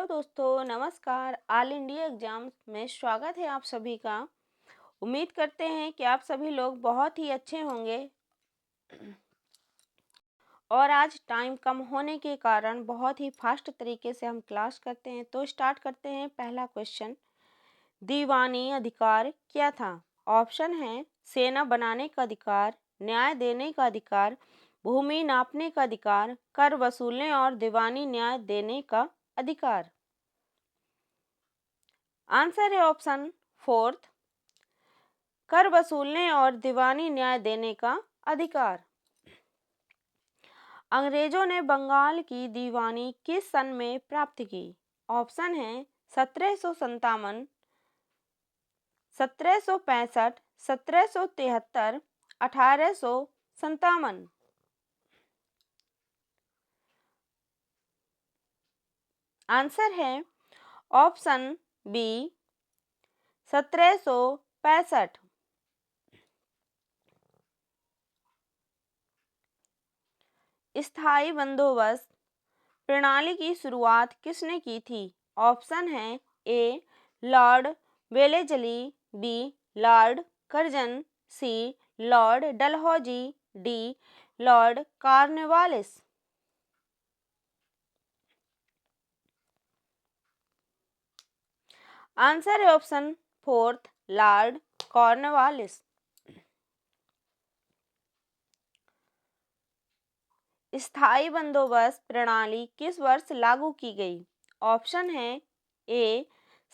Hello दोस्तों, नमस्कार। All India exams में स्वागत है आप सभी का। उम्मीद करते हैं कि आप सभी लोग बहुत ही अच्छे होंगे। और आज टाइम कम होने के कारण बहुत ही फास्ट तरीके से हम क्लास करते हैं। तो स्टार्ट करते हैं। पहला क्वेश्चन, दीवानी अधिकार क्या था? ऑप्शन है सेना बनाने का अधिकार, न्याय देने का अधिकार, भूमि नापने का अधिकार, कर वसूलने और दीवानी न्याय देने का अधिकार। आंसर है ऑप्शन फोर्थ, कर वसूलने और दीवानी न्याय देने का अधिकार। अंग्रेजों ने बंगाल की दीवानी किस सन में प्राप्त की? ऑप्शन है 1757, 1765, 1773, 1857। आंसर है ऑप्शन बी 1765। स्थायी बंदोबस्त प्रणाली की शुरुआत किसने की थी? ऑप्शन है A lord Wellesley, B lord Curzon, C lord Dalhousie, D lord Cornwallis. Answer है ऑप्शन फोर्थ, लॉर्ड कॉर्नवालिस। स्थायी बंदोबस्त प्रणाली किस वर्ष लागू की गई? ऑप्शन है ए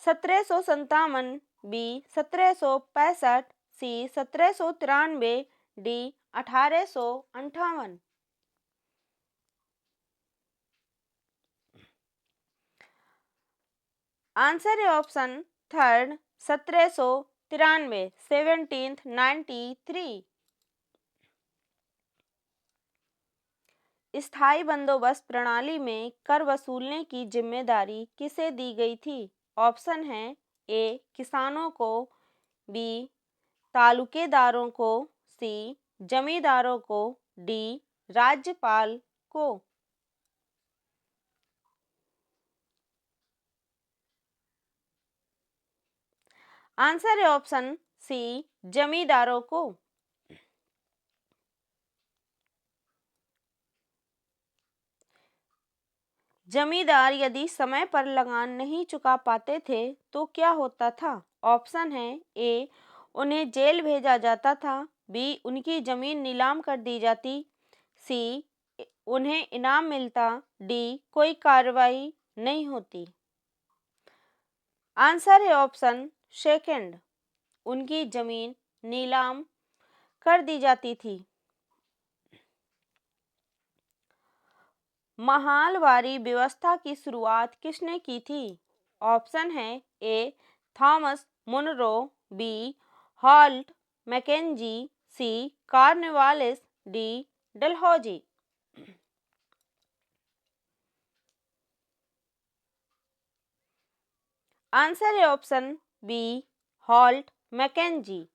1757, बी 1765, सी 1793, डी 1858। आंसर है ऑप्शन थर्ड 1793, 1793। स्थायी बंदोबस्त प्रणाली में कर वसूलने की जिम्मेदारी किसे दी गई थी? ऑप्शन है ए किसानों को, बी तालुकेदारों को, सी जमींदारों को, डी राज्यपाल को। आंसर है ऑप्शन सी जमींदारों को। जमींदार यदि समय पर लगान नहीं चुका पाते थे तो क्या होता था? ऑप्शन है ए उन्हें जेल भेजा जाता था, बी उनकी जमीन नीलाम कर दी जाती, सी उन्हें इनाम मिलता, डी कोई कार्रवाई नहीं होती। आंसर है ऑप्शन सेकंड, उनकी जमीन नीलाम कर दी जाती थी। महालवारी व्यवस्था की शुरुआत किसने की थी? ऑप्शन है A Thomas Munro, B Holt Mackenzie, C Cornwallis, D Dalhousie. Answer है ऑप्शन बी हॉल्ट मैकेंजी।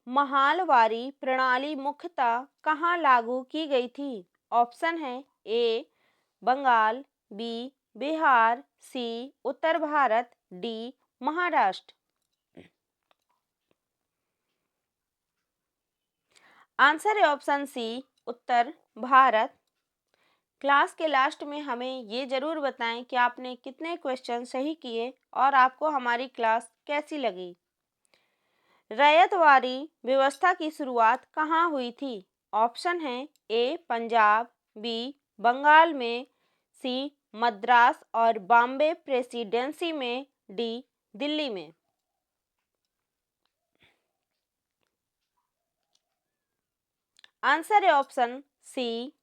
महालवारी प्रणाली मुख्यतः कहाँ लागू की गई थी? ऑप्शन है A Bengal, B Bihar, C Uttar Bharat, D Maharashtra. Answer है option C Uttar Bharat. Class के लास्ट में हमें ये ज़रूर बताएं कि आपने कितने क्वेश्चन सही किए और आपको हमारी क्लास कैसी लगी। रैयतवारी व्यवस्था की शुरुआत कहाँ हुई थी? ऑप्शन है ए पंजाब, बी बंगाल में, सी मद्रास और बॉम्बे प्रेसिडेंसी में, डी दिल्ली में। आंसर है ऑप्शन सी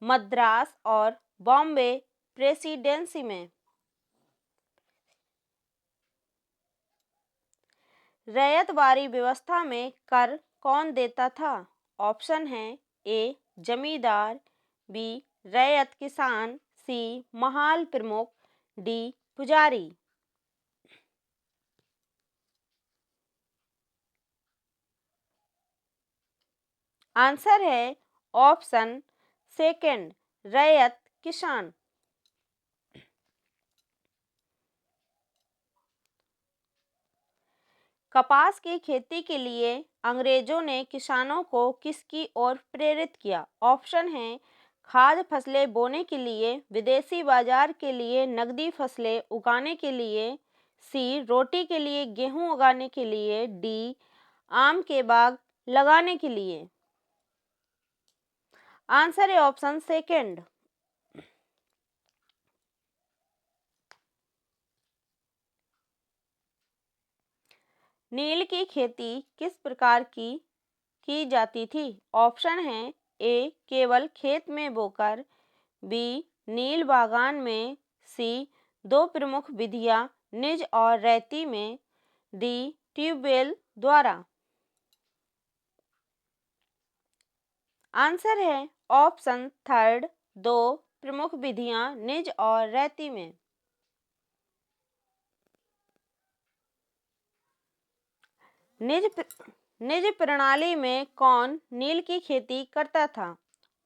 मद्रास और बॉम्बे प्रेसिडेंसी में। रैयतवारी व्यवस्था में कर कौन देता था? ऑप्शन है ए जमींदार, बी रैयत किसान, सी महाल प्रमुख, डी पुजारी। आंसर है ऑप्शन सेकंड, रैयत किसान। कपास की खेती के लिए अंग्रेजों ने किसानों को किसकी ओर प्रेरित किया? ऑप्शन है खाद्य फसलें बोने के लिए, विदेशी बाजार के लिए, नकदी फसलें उगाने के लिए, सी रोटी के लिए, गेहूं उगाने के लिए, डी आम के बाग लगाने के लिए। आंसर है ऑप्शन सेकंड। नील की खेती किस प्रकार की जाती थी? ऑप्शन है ए केवल खेत में बोकर, बी नील बागान में, सी दो प्रमुख विधियां निज और रैती में, डी ट्यूबवेल द्वारा। आंसर है ऑप्शन थर्ड, दो प्रमुख विधियां निज और रैती में। निज प्रणाली में कौन नील की खेती करता था?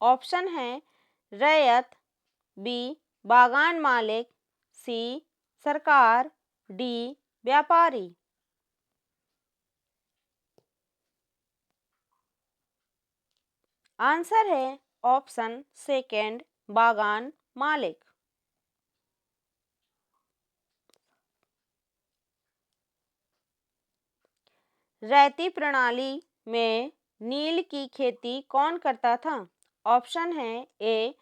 ऑप्शन है रैयत, बी बागान मालिक, सी सरकार, डी व्यापारी। आंसर है ऑप्शन सेकंड, बागान मालिक। रैती प्रणाली में नील की खेती कौन करता था? ऑप्शन है ए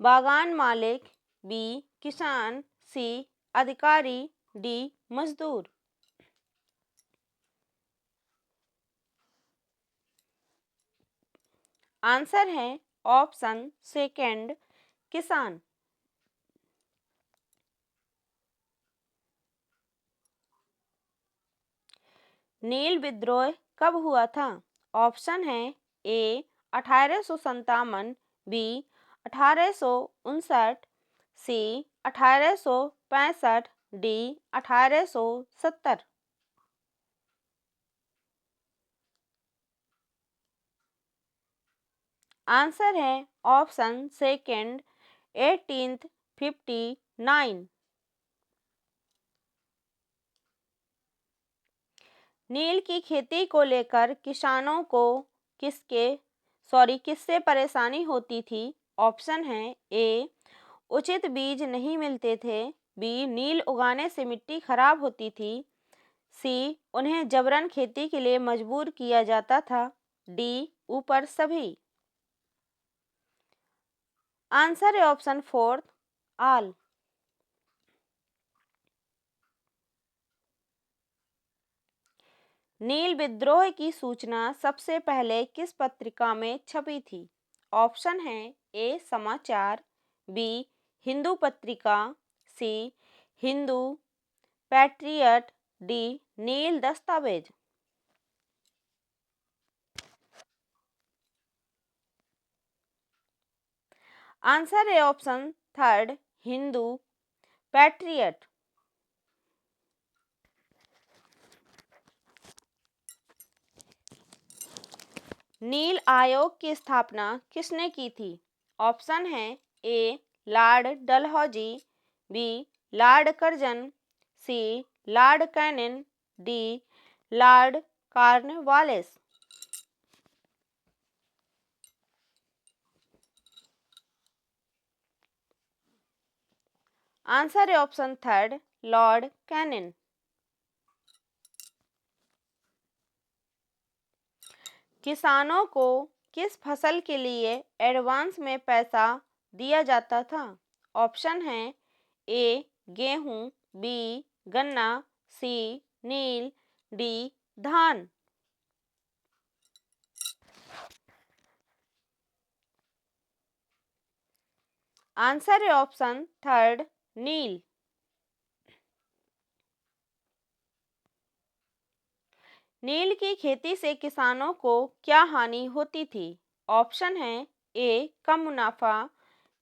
बागान मालिक, बी किसान, सी अधिकारी, डी मजदूर। आंसर है ऑप्शन सेकंड, किसान। नील विद्रोह कब हुआ था? ऑप्शन है ए 1857, बी 1859, सी 1865, डी 1870। आंसर है ऑप्शन सेकंड, 1859। नील की खेती को लेकर किसानों को किससे परेशानी होती थी? ऑप्शन है ए उचित बीज नहीं मिलते थे, बी नील उगाने से मिट्टी खराब होती थी, सी उन्हें जबरन खेती के लिए मजबूर किया जाता था, डी ऊपर सभी। आंसर है ऑप्शन फोर्थ, आल। नील विद्रोह की सूचना सबसे पहले किस पत्रिका में छपी थी? ऑप्शन है ए समाचार, B Hindu Patrika, C Hindu Patriot, D नील दस्तावेज। आंसर है ऑप्शन थर्ड, हिंदू पैट्रियट। नील आयोग की स्थापना किसने की थी? ऑप्शन है A lord Dalhousie, B lord Curzon, C lord Canning, D lord Cornwallis. Answer है ऑप्शन थर्ड, लॉर्ड कैनिंग। किसानों को किस फसल के लिए एडवांस में पैसा दिया जाता था? ऑप्शन है ए गेहूं, बी गन्ना, सी नील, डी धान। आंसर है ऑप्शन थर्ड, नील। नील की खेती से किसानों को क्या हानि होती थी? ऑप्शन है ए कम मुनाफा,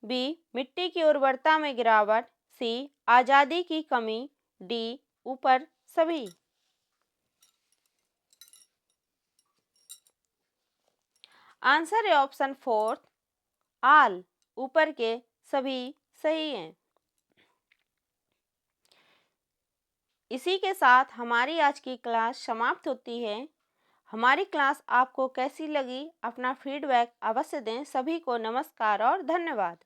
बी मिट्टी की उर्वरता में गिरावट, सी आज़ादी की कमी, डी ऊपर सभी। आंसर है ऑप्शन फोर्थ, आल। ऊपर के सभी सही हैं। इसी के साथ हमारी आज की क्लास समाप्त होती है। हमारी क्लास आपको कैसी लगी, अपना फीडबैक अवश्य दें। सभी को नमस्कार और धन्यवाद।